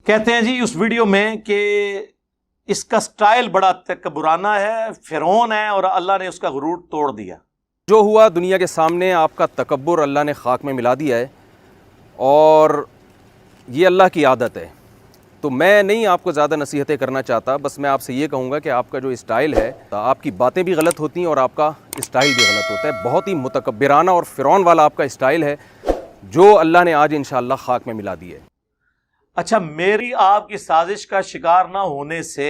کہتے ہیں جی اس ویڈیو میں کہ اس کا سٹائل بڑا تکبرانہ ہے، فرعون ہے اور اللہ نے اس کا غرور توڑ دیا۔ جو ہوا دنیا کے سامنے آپ کا تکبر اللہ نے خاک میں ملا دیا ہے، اور یہ اللہ کی عادت ہے۔ تو میں نہیں آپ کو زیادہ نصیحتیں کرنا چاہتا، بس میں آپ سے یہ کہوں گا کہ آپ کا جو اسٹائل ہے، آپ کی باتیں بھی غلط ہوتی ہیں اور آپ کا اسٹائل بھی غلط ہوتا ہے۔ بہت ہی متکبرانہ اور فرعون والا آپ کا اسٹائل ہے، جو اللہ نے آج انشاءاللہ خاک میں ملا دی ہے۔ اچھا، میری آپ کی سازش کا شکار نہ ہونے سے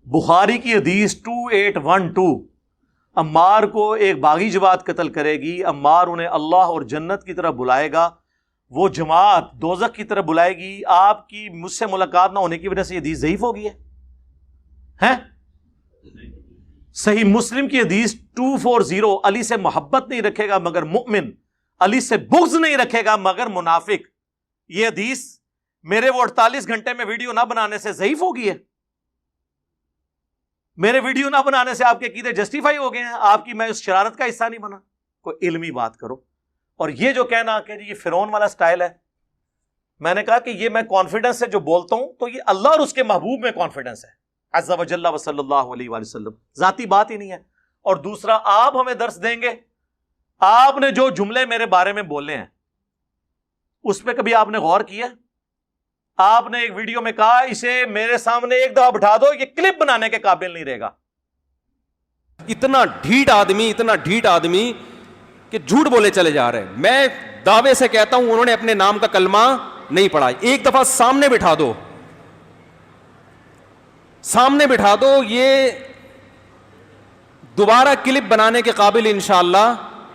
بخاری کی حدیث 2812 عمار کو ایک باغی جماعت قتل کرے گی، عمار انہیں اللہ اور جنت کی طرف بلائے گا، وہ جماعت دوزخ کی طرف بلائے گی، آپ کی مجھ سے ملاقات نہ ہونے کی وجہ سے یہ حدیث ضعیف ہو گئی ہے؟ صحیح مسلم کی حدیث 240 علی سے محبت نہیں رکھے گا مگر مؤمن، علی سے بغض نہیں رکھے گا مگر منافق، یہ حدیث میرے وہ 48 گھنٹے میں ویڈیو نہ بنانے سے ضعیف ہو گئی ہے؟ میرے ویڈیو نہ بنانے سے آپ کے عقیدے جسٹیفائی ہو گئے ہیں؟ آپ کی میں اس شرارت کا حصہ نہیں بنا؟ کوئی علمی بات کرو۔ اور یہ جو کہنا کہ یہ فرعون والا سٹائل ہے، میں نے کہا کہ یہ میں کانفیڈنس سے جو بولتا ہوں تو یہ اللہ اور اس کے محبوب میں کانفیڈنس ہے، عز و جل و صلی اللہ علیہ وآلہ وسلم، ذاتی بات ہی نہیں ہے۔ اور دوسرا، آپ ہمیں درس دیں گے، آپ نے جو جملے میرے بارے میں بولے ہیں اس پہ کبھی آپ نے غور کیا؟ آپ نے ایک ویڈیو میں کہا اسے میرے سامنے ایک دفعہ بٹھا دو، یہ کلپ بنانے کے قابل نہیں رہے گا۔ اتنا ڈھیٹ آدمی کہ جھوٹ بولے چلے جا رہے ہیں۔ میں دعوے سے کہتا ہوں انہوں نے اپنے نام کا کلمہ نہیں پڑھا۔ ایک دفعہ سامنے بٹھا دو، یہ دوبارہ کلپ بنانے کے قابل انشاءاللہ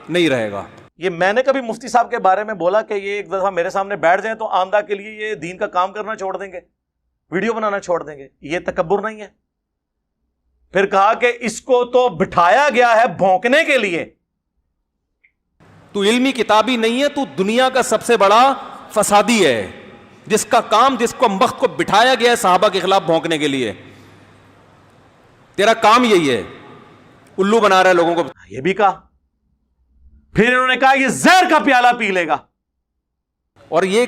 نہیں رہے گا۔ یہ میں نے کبھی مفتی صاحب کے بارے میں بولا کہ یہ ایک دفعہ میرے سامنے بیٹھ جائیں تو آمدہ کے لیے یہ دین کا کام کرنا چھوڑ دیں گے، ویڈیو بنانا چھوڑ دیں گے؟ یہ تکبر نہیں ہے؟ پھر کہا کہ اس کو تو بٹھایا گیا ہے بھونکنے کے لیے۔ تو علمی کتابی نہیں ہے، تو دنیا کا سب سے بڑا فسادی ہے، جس کا کام، جس کو وقت کو بٹھایا گیا ہے صحابہ کے خلاف بھونکنے کے لیے۔ تیرا کام یہی ہے، الو بنا رہا ہے لوگوں کو۔ یہ بھی کہا، پھر انہوں نے کہا یہ زہر کا پیالہ پی لے گا، اور یہ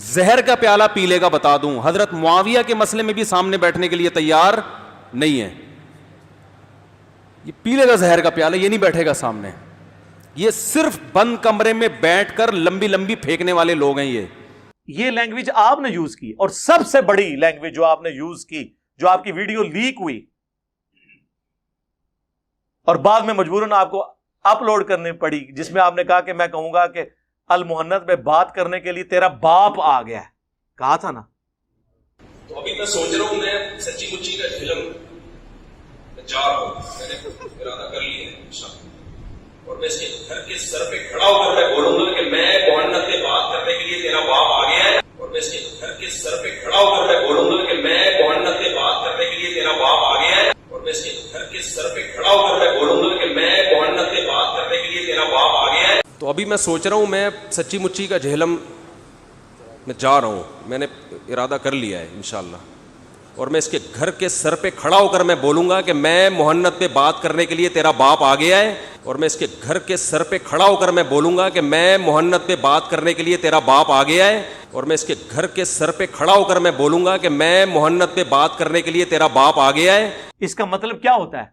زہر کا پیالہ پی لے گا، بتا دوں حضرت معاویہ کے مسئلے میں بھی سامنے بیٹھنے کے لیے تیار نہیں ہے۔ یہ پی لے گا زہر کا پیالہ، یہ نہیں بیٹھے گا سامنے۔ یہ صرف بند کمرے میں بیٹھ کر لمبی لمبی پھینکنے والے لوگ ہیں۔ یہ لینگویج آپ نے یوز کی، اور سب سے بڑی لینگویج جو آپ نے یوز کی، جو آپ کی ویڈیو لیک ہوئی اور بعد میں مجبوراً آپ کو اپلوڈ کرنی پڑی، جس میں آپ نے کہا کہ میں کہوں گا کہ المحنت میں بات کرنے کے لیے تیرا باپ آ گیا ہے، کہا تھا نا؟ تو ابھی میں سوچ رہا ہوں، میں سچی مچی کا فلم میں جا رہا ہوں، میں نے ارادہ کر لیا ہے انشاءاللہ، اور میں اس کے گھر کے سر پہ کھڑا ہو کر میں بولوں گا کہ میں محنت میں بات کرنے کے لیے تیرا باپ آ گیا ہے، اور میں اس کے گھر کے سر پہ کھڑا ہو کر میں بولوں گا کہ میں محنت میں بات کرنے کے لیے تیرا باپ آ گیا ہے، اور میں اس کے گھر کے سر پہ کھڑا ہو کر میں بولوں گا کہ میں محنت میں بات کرنے کے لیے تیرا باپ آ گیا ہے۔ تو ابھی میں سوچ رہا ہوں، میں سچی مچی کا جہلم میں جا رہا ہوں، میں نے ارادہ کر لیا ہے انشاءاللہ، اور میں اس کے گھر کے سر پہ کھڑا ہو کر میں بولوں گا کہ میں محنت پہ بات کرنے کے لیے تیرا باپ آ گیا ہے، اور میں اس کے گھر کے سر پہ کھڑا ہو کر میں بولوں گا کہ میں محنت پہ بات کرنے کے لیے تیرا باپ آ گیا ہے، اور میں اس کے گھر کے سر پہ کھڑا ہو کر میں بولوں گا کہ میں محنت پہ بات کرنے کے لیے تیرا باپ آ گیا ہے۔ اس کا مطلب کیا ہوتا ہے؟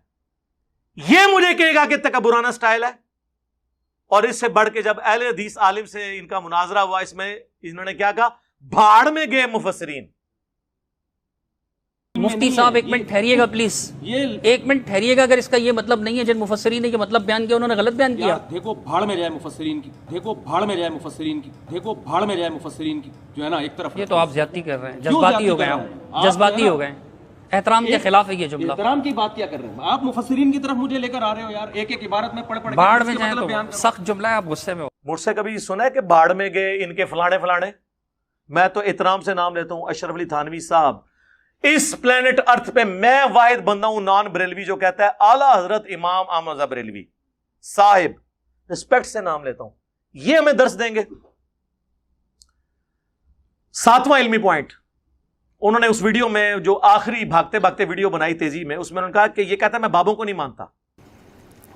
یہ مجھے کہے گا کہ تکبرانہ سٹائل ہے؟ اور اس سے بڑھ کے جب اہل حدیث عالم سے ان کا مناظرہ ہوا، اس میں انہوں نے کیا کہا؟ بھاڑ میں گئے مفسرین۔ مفتی صاحب ایک منٹ ٹھہریے گا پلیز، ایک منٹ ٹھہریے گا۔ اگر اس کا یہ مطلب نہیں ہے جن مفسرین نے یہ مطلب بیان کیا انہوں نے غلط بیان کیا۔ دیکھو بھاڑ میں جائے مفسرین کی، دیکھو بھاڑ میں جائے مفسرین کی، دیکھو بھاڑ میں جائے مفسرین کی، جو ہے نا ایک طرف۔ یہ تو آپ زیادتی کر رہے ہیں، جذباتی ہو گئے آپ، جذباتی ہو گئے، احترام کے خلاف ہے یہ جملہ۔ احترام کی بات کیا کر رہے ہیں آپ؟ مفسرین کی طرف مجھے لے کر آ رہے ہو یار، ایک ایک عبارت میں پڑھ بھاڑ میں جائیں تو سخت جملہ ہے، آپ غصے میں ہو۔ مجھ سے کبھی سنا ہے کہ بھاڑ میں گئے ان کے فلانے فلانے؟ میں تو احترام سے نام لیتا ہوں اشرف علی تھانوی صاحب۔ اس پلانٹ ارتھ پہ میں واحد بندہ ہوں نان بریلوی جو کہتا ہے اعلیٰ حضرت امام احمد رضا بریلوی صاحب، رسپیکٹ سے نام لیتا ہوں۔ یہ ہمیں درس دیں گے۔ 7واں علمی پوائنٹ، انہوں نے اس ویڈیو میں جو آخری بھاگتے بھاگتے ویڈیو بنائی تیزی میں، اس میں انہوں نے کہا کہ یہ کہتا ہے میں بابوں کو نہیں مانتا۔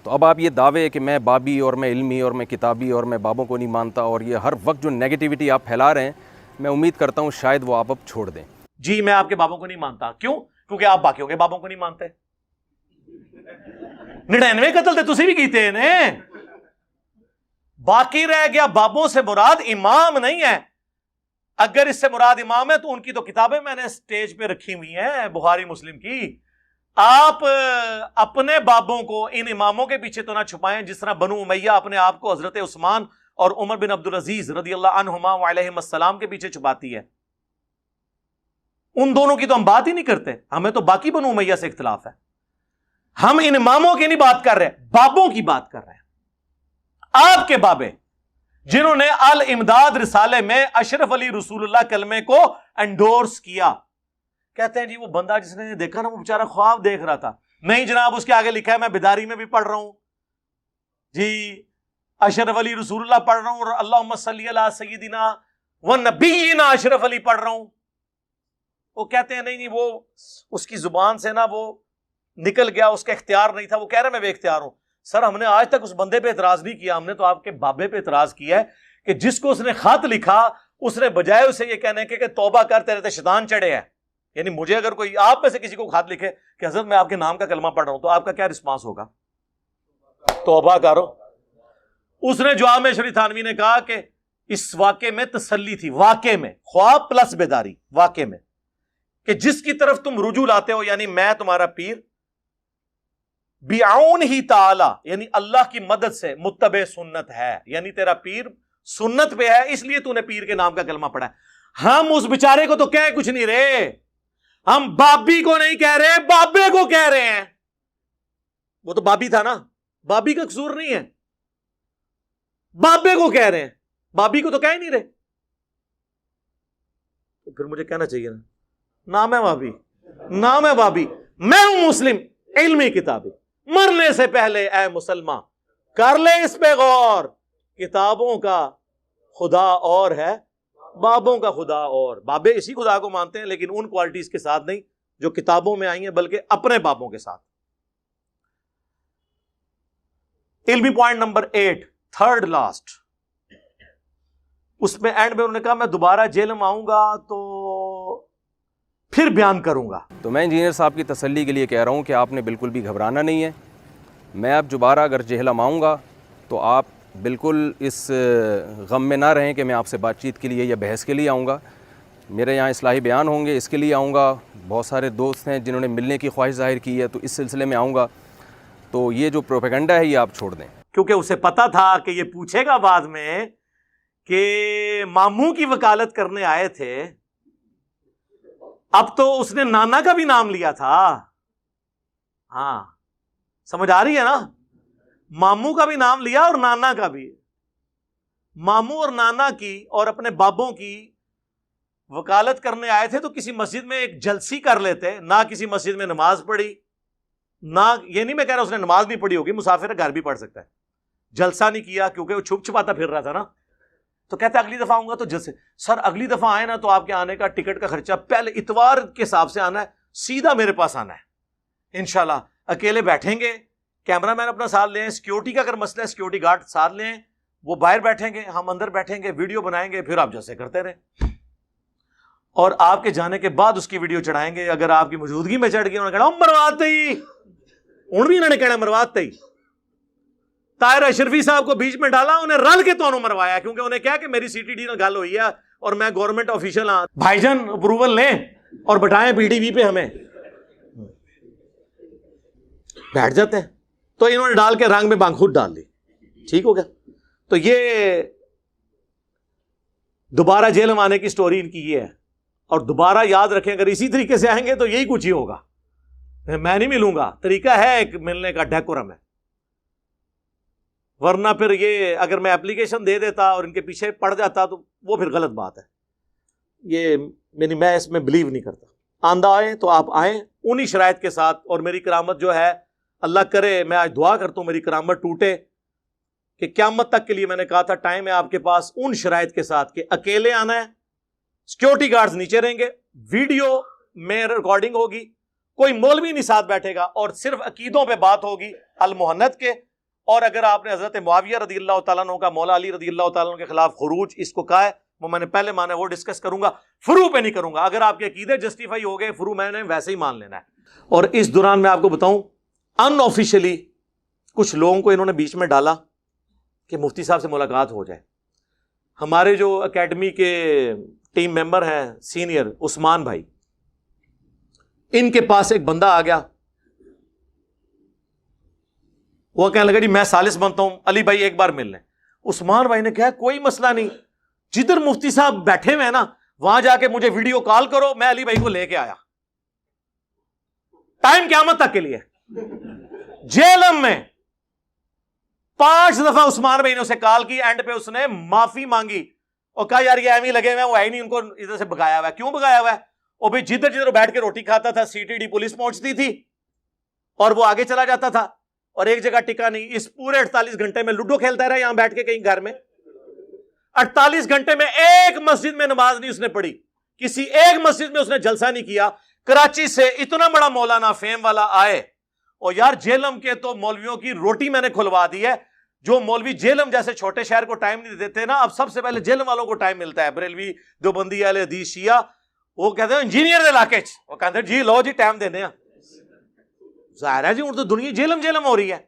تو اب آپ یہ دعوے کہ میں بابی اور میں علمی اور میں کتابی اور میں بابوں کو نہیں مانتا، اور یہ ہر وقت جو نیگیٹیوٹی آپ پھیلا رہے ہیں، میں امید کرتا ہوں شاید وہ آپ اب چھوڑ دیں. جی میں آپ کے بابوں کو نہیں مانتا. کیوں؟ کیونکہ آپ باقیوں کے بابوں کو نہیں مانتے. 99 قتل تے تسی بھی کیتے ہیں. باقی رہ گیا بابوں سے مراد امام نہیں ہے. اگر اس سے مراد امام ہے تو ان کی تو کتابیں میں نے سٹیج پہ رکھی ہوئی ہیں بخاری مسلم کی. آپ اپنے بابوں کو ان اماموں کے پیچھے تو نہ چھپائیں جس طرح بنو امیہ اپنے آپ کو حضرت عثمان اور عمر بن عبدالعزیز رضی اللہ عنہما وعلیہم السلام کے پیچھے چھپاتی ہے. ان دونوں کی تو ہم بات ہی نہیں کرتے. ہمیں تو باقی بنو امیہ سے اختلاف ہے. ہم ان اماموں کی نہیں بات کر رہے, بابوں کی بات کر رہے ہیں. آپ کے بابے جنہوں نے الامداد رسالے میں اشرف علی رسول اللہ کلمے کو انڈورس کیا. کہتے ہیں جی وہ بندہ جس نے دیکھا نا وہ بیچارہ خواب دیکھ رہا تھا. نہیں جناب, اس کے آگے لکھا ہے میں بیداری میں بھی پڑھ رہا ہوں جی اشرف علی رسول اللہ پڑھ رہا ہوں اور اللہم صلی علی سیدنا ونبینا اشرف علی پڑھ رہا ہوں. وہ کہتے ہیں نہیں وہ اس کی زبان سے نا وہ نکل گیا, اس کا اختیار نہیں تھا. وہ کہہ رہے میں بے اختیار ہوں. سر ہم نے آج تک اس بندے پہ اعتراض نہیں کیا, ہم نے تو آپ کے بابے پہ اعتراض کیا ہے کہ جس کو اس نے خط لکھا اس نے بجائے اسے یہ کہنے کہ توبہ کر تیرے تے شیطان چڑھے ہیں. یعنی مجھے اگر کوئی آپ میں سے کسی کو خط لکھے کہ حضرت میں آپ کے نام کا کلمہ پڑھ رہا ہوں تو آپ کا کیا رسپانس ہوگا؟ توبہ کرو. اس نے جواب میں شریف تھانوی نے کہا کہ اس واقعے میں تسلی تھی, واقعے میں خواب پلس بیداری, واقعے میں کہ جس کی طرف تم رجوع لاتے ہو یعنی میں تمہارا پیر بعون ہی تعالی یعنی اللہ کی مدد سے متبع سنت ہے, یعنی تیرا پیر سنت پہ ہے اس لیے تو نے پیر کے نام کا کلمہ پڑھا ہے. ہم اس بیچارے کو تو کہہ کچھ نہیں رہے, ہم بابی کو نہیں کہہ رہے, بابے کو کہہ رہے ہیں. وہ تو بابی تھا نا, بابی کا قصور نہیں ہے, بابے کو کہہ رہے ہیں, بابی کو تو کہہ ہی نہیں رہے. تو پھر مجھے کہنا چاہیے نا نام ہے بابی, نام ہے بابی. میں ہوں مسلم علمی کتابی, مرنے سے پہلے اے مسلمان کر لے اس پہ غور, کتابوں کا خدا اور ہے بابوں کا خدا اور. بابے اسی خدا کو مانتے ہیں لیکن ان کوالٹیز کے ساتھ نہیں جو کتابوں میں آئی ہیں بلکہ اپنے بابوں کے ساتھ. علمی پوائنٹ نمبر 8 تھرڈ لاسٹ, اس میں اینڈ میں انہوں نے کہا میں دوبارہ جیل میں آؤں گا تو پھر بیان کروں گا. تو میں انجینئر صاحب کی تسلی کے لیے کہہ رہا ہوں کہ آپ نے بالکل بھی گھبرانا نہیں ہے. میں اب دوبارہ اگر جہلم آؤں گا تو آپ بالکل اس غم میں نہ رہیں کہ میں آپ سے بات چیت کے لیے یا بحث کے لیے آؤں گا. میرے یہاں اصلاحی بیان ہوں گے, اس کے لیے آؤں گا. بہت سارے دوست ہیں جنہوں نے ملنے کی خواہش ظاہر کی ہے تو اس سلسلے میں آؤں گا. تو یہ جو پروپیگنڈا ہے یہ آپ چھوڑ دیں, کیونکہ اسے پتا تھا کہ یہ پوچھے گا بعد میں کہ ماموں کی وکالت کرنے آئے تھے. اب تو اس نے نانا کا بھی نام لیا تھا. ہاں سمجھ آ رہی ہے نا, ماموں کا بھی نام لیا اور نانا کا بھی. ماموں اور نانا کی اور اپنے بابوں کی وکالت کرنے آئے تھے تو کسی مسجد میں ایک جلسی کر لیتے. نہ کسی مسجد میں نماز پڑھی, نہ یہ نہیں میں کہہ رہا اس نے نماز نہیں پڑھی ہوگی, مسافر گھر بھی پڑھ سکتا ہے. جلسہ نہیں کیا کیونکہ وہ چھپ چھپاتا پھر رہا تھا نا. تو کہتے اگلی دفعہ آؤں گا تو جلسے. سر اگلی دفعہ آئے نا تو آپ کے آنے کا ٹکٹ کا خرچہ پہلے اتوار کے حساب سے آنا ہے, سیدھا میرے پاس آنا ہے انشاءاللہ. اکیلے بیٹھیں گے, کیمرہ مین اپنا ساتھ لیں, سیکیورٹی کا اگر مسئلہ ہے سیکیورٹی گارڈ ساتھ لیں, وہ باہر بیٹھیں گے, ہم اندر بیٹھیں گے, ویڈیو بنائیں گے, پھر آپ جیسے کرتے رہیں. اور آپ کے جانے کے بعد اس کی ویڈیو چڑھائیں گے. اگر آپ کی موجودگی میں چڑھ گئی انہوں نے کہا مرواتے ہی, ان بھی انہوں نے کہنا مرواتے ہی. طاہر اشرفی صاحب کو بیچ میں ڈالا, انہیں رل کے تو انہوں مروایا کیونکہ انہیں کیا کہ میری سی ٹی ڈی گل ہوئی ہے اور میں گورنمنٹ آفیشل ہاں. بھائی جان اپروول لیں اور بٹائیں پی ٹی وی پہ, ہمیں بیٹھ جاتے ہیں. تو انہوں نے ڈال کے رنگ میں بانگ خود ڈال لی, ٹھیک ہو گیا. تو یہ دوبارہ جیل میں آنے کی سٹوری ان کی یہ ہے. اور دوبارہ یاد رکھیں اگر اسی طریقے سے آئیں گے تو یہی کچھ ہی ہوگا. میں نہیں ملوں گا, طریقہ ہے ایک ملنے کا, ڈیکورم ہے. ورنہ پھر یہ اگر میں اپلیکیشن دے دیتا اور ان کے پیچھے پڑ جاتا تو وہ پھر غلط بات ہے. یہ میں اس میں بلیو نہیں کرتا. آندہ آئیں تو آپ آئیں انہی شرائط کے ساتھ. اور میری کرامت جو ہے اللہ کرے, میں آج دعا کرتا ہوں میری کرامت ٹوٹے کہ قیامت تک کے لیے میں نے کہا تھا ٹائم ہے آپ کے پاس ان شرائط کے ساتھ کہ اکیلے آنا ہے, سیکیورٹی گارڈز نیچے رہیں گے, ویڈیو میں ریکارڈنگ ہوگی, کوئی مولوی نہیں ساتھ بیٹھے گا اور صرف عقیدوں پہ بات ہوگی المحنت کے. اور اگر آپ نے حضرت معاویہ رضی اللہ تعالیٰ عنہ کا مولا علی رضی اللہ تعالیٰ عنہ کے خلاف خروج اس کو کہا ہے, وہ میں نے پہلے مانا وہ ڈسکس کروں گا, فرو پہ نہیں کروں گا. اگر آپ کے عقیدے جسٹیفائی ہو گئے, فرو میں نے ویسے ہی مان لینا ہے. اور اس دوران میں آپ کو بتاؤں, ان آفیشلی کچھ لوگوں کو انہوں نے بیچ میں ڈالا کہ مفتی صاحب سے ملاقات ہو جائے. ہمارے جو اکیڈمی کے ٹیم ممبر ہیں سینئر عثمان بھائی, ان کے پاس ایک بندہ آ گیا, وہ کہنے لگا جی میں ثالث بنتا ہوں, علی بھائی ایک بار مل لیں. عثمان بھائی نے کہا کوئی مسئلہ نہیں, جدھر مفتی صاحب بیٹھے ہوئے ہیں نا وہاں جا کے مجھے ویڈیو کال کرو, میں علی بھائی کو لے کے آیا. ٹائم قیامت تک کے لیے. جیلم میں 5 دفعہ عثمان بھائی نے اسے کال کی, اینڈ پہ اس نے معافی مانگی اور کہا یار یہ ایویں ہی لگے ہوئے ہیں, وہ ہے ہی نہیں, ان کو ادھر سے بھگایا ہوا ہے. کیوں بھگایا ہوا ہے؟ اور بھائی جدھر جدھر بیٹھ کے روٹی کھاتا تھا CTD پولیس پہنچتی تھی اور وہ آگے چلا جاتا تھا, اور ایک جگہ ٹکا نہیں. اس پورے 48 گھنٹے میں لوڈو کھیلتا رہا یہاں بیٹھ کے کہیں گھر میں. 48 گھنٹے میں ایک مسجد میں نماز نہیں اس نے پڑھی, کسی ایک مسجد میں اس نے جلسہ نہیں کیا. کراچی سے اتنا بڑا مولانا فیم والا آئے, اور یار جیلم کے تو مولویوں کی روٹی میں نے کھلوا دی ہے. جو مولوی جیلم جیسے چھوٹے شہر کو ٹائم نہیں دیتے نا, اب سب سے پہلے جیلم والوں کو ٹائم ملتا ہے. بریلوی, دیوبندی, اہل حدیث, شیعہ, وہ کہتے ہیں انجینئر علاقے چ, وہ کہتے ہیں جی لو جی ٹائم دینے. ظاہر ہے جی ہوں تو دنیا جیلم جیلم ہو رہی ہے,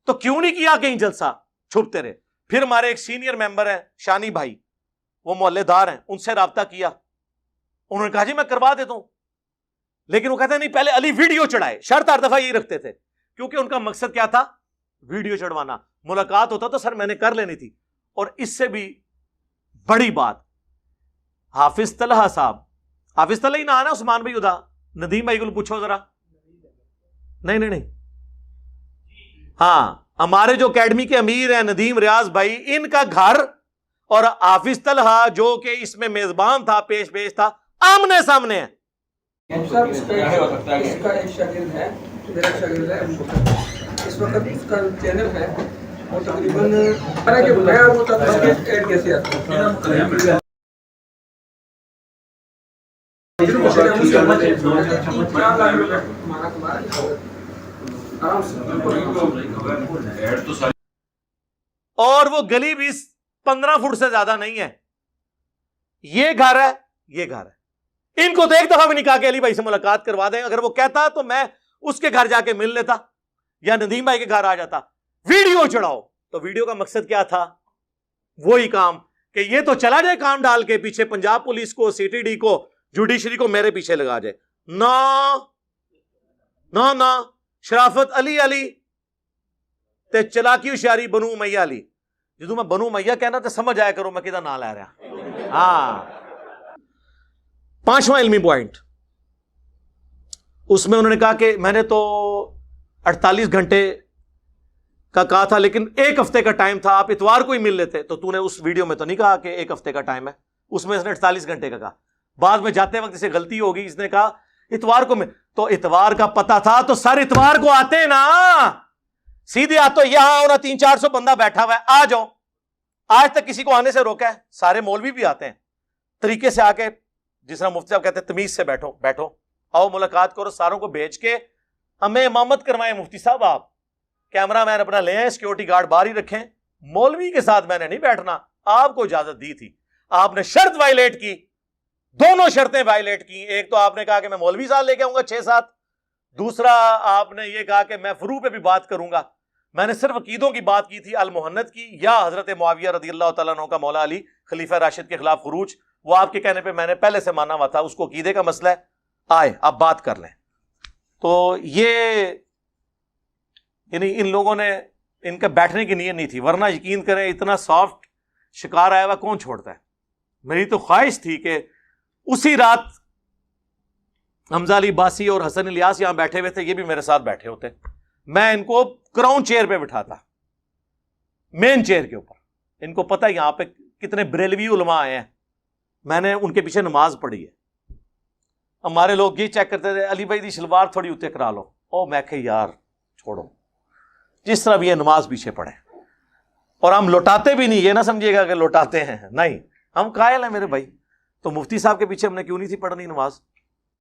تو کیوں نہیں کیا کہیں جلسہ, چھپتے رہے. پھر ہمارے ایک سینئر ممبر ہیں شانی بھائی, وہ محلے دار ہیں, ان سے رابطہ کیا, انہوں نے کہا جی میں کروا دیتا ہوں. لیکن وہ کہتے ہیں نہیں پہلے علی ویڈیو چڑھائے. شرط ہر دفعہ یہی رکھتے تھے, کیونکہ ان کا مقصد کیا تھا, ویڈیو چڑھوانا. ملاقات ہوتا تو سر میں نے کر لینی تھی. اور اس سے بھی بڑی بات, حافظ طلحہ صاحب, حافظ طلحہ ہی نہ آنا عثمان بھائی ادا, ندیم بھائی کو پوچھو ذرا. نہیں, ہاں ہمارے جو اکیڈمی کے امیر ہیں ندیم ریاض بھائی, ان کا گھر اور حافظ طلحہ جو کہ اس میں میزبان تھا, پیش تھا, آمنے سامنے ہے. اس کا ایک شاگرد ہے, میرا شاگرد ہے, اس وقت اس کا چینل ہے, اور تقریباً ایڈ کیسے آتا ہے. اور وہ گلی بھی 15 فٹ سے زیادہ نہیں ہے. یہ گھر ہے, یہ گھر ہے. ان کو تو ایک دفعہ بھی نہیں کہا کہ علی بھائی سے ملاقات کروا دیں. اگر وہ کہتا تو میں اس کے گھر جا کے مل لیتا یا ندیم بھائی کے گھر آ جاتا. ویڈیو چڑھاؤ, تو ویڈیو کا مقصد کیا تھا, وہی کام کہ یہ تو چلا جائے کام ڈال کے پیچھے پنجاب پولیس کو, CTD کو, جوڈیشری کو میرے پیچھے لگا جائے. نہ شرافت علی تے چلاکی ہوشیاری بنو امیہ علی. جدو میں بنو امیہ کہنا تو سمجھ آیا کرو میں کدھر نہ لے رہا. ہاں, 5واں علمی پوائنٹ, اس میں انہوں نے کہا کہ میں نے تو 48 گھنٹے کا کہا تھا, لیکن 1 ہفتے کا ٹائم تھا, آپ اتوار کو ہی مل لیتے. تو نے اس ویڈیو میں تو نہیں کہا کہ 1 ہفتے کا ٹائم ہے, اس میں اس نے 48 گھنٹے کا کہا. بعد میں جاتے وقت اسے غلطی ہوگی, اس نے کہا اتوار کو میں, تو اتوار کا پتا تھا تو سر اتوار کو آتے نا, سیدھے آتے. یہاں ہونا 300-400 بندہ بیٹھا ہوا ہے, آ جاؤ. آج تک کسی کو آنے سے روکا ہے؟ سارے مولوی بھی آتے ہیں طریقے سے, آ کے جس طرح مفتی صاحب کہتے ہیں تمیز سے بیٹھو, آؤ ملاقات کرو. ساروں کو بھیج کے ہمیں امامت کروائیں مفتی صاحب, آپ کیمرہ مین اپنا لے آئیں, سیکورٹی گارڈ باہر ہی رکھیں. مولوی کے ساتھ میں نے نہیں بیٹھنا, آپ کو اجازت دی تھی, آپ نے شرط وائلیٹ کی, دونوں شرطیں وائلیٹ کی. ایک تو آپ نے کہا کہ میں مولوی صاحب لے کے آؤں گا 6-7, دوسرا آپ نے یہ کہا کہ میں فروع پہ بھی بات کروں گا. میں نے صرف عقیدوں کی بات کی تھی, المحنت کی, یا حضرت معاویہ رضی اللہ تعالیٰ عنہ کا مولا علی خلیفہ راشد کے خلاف خروج, وہ آپ کے کہنے پہ میں نے پہلے سے مانا ہوا تھا, اس کو عقیدے کا مسئلہ ہے, آئے آپ بات کر لیں. تو یہ یعنی ان لوگوں نے, ان کا بیٹھنے کی نیت نہیں تھی, ورنہ یقین کریں اتنا سافٹ شکار آیا ہوا کون چھوڑتا ہے. میری تو خواہش تھی کہ اسی رات حمزہ علی باسی اور حسن الیاس یہاں بیٹھے ہوئے تھے, یہ بھی میرے ساتھ بیٹھے ہوتے, میں ان کو کراؤن چیئر پہ بٹھاتا, مین چیئر کے اوپر. ان کو پتہ یہاں پہ کتنے بریلوی علماء آئے ہیں, میں نے ان کے پیچھے نماز پڑھی ہے. ہمارے لوگ یہ چیک کرتے تھے علی بھائی دی شلوار تھوڑی اتنے کرا لو, او میں کہ یار چھوڑو, جس طرح بھی یہ نماز پیچھے پڑھے. اور ہم لوٹاتے بھی نہیں, یہ نہ سمجھیے گا کہ لوٹاتے ہیں, نہیں, ہم قائل ہیں میرے بھائی. تو مفتی صاحب کے پیچھے ہم نے کیوں نہیں تھی پڑھنی نماز؟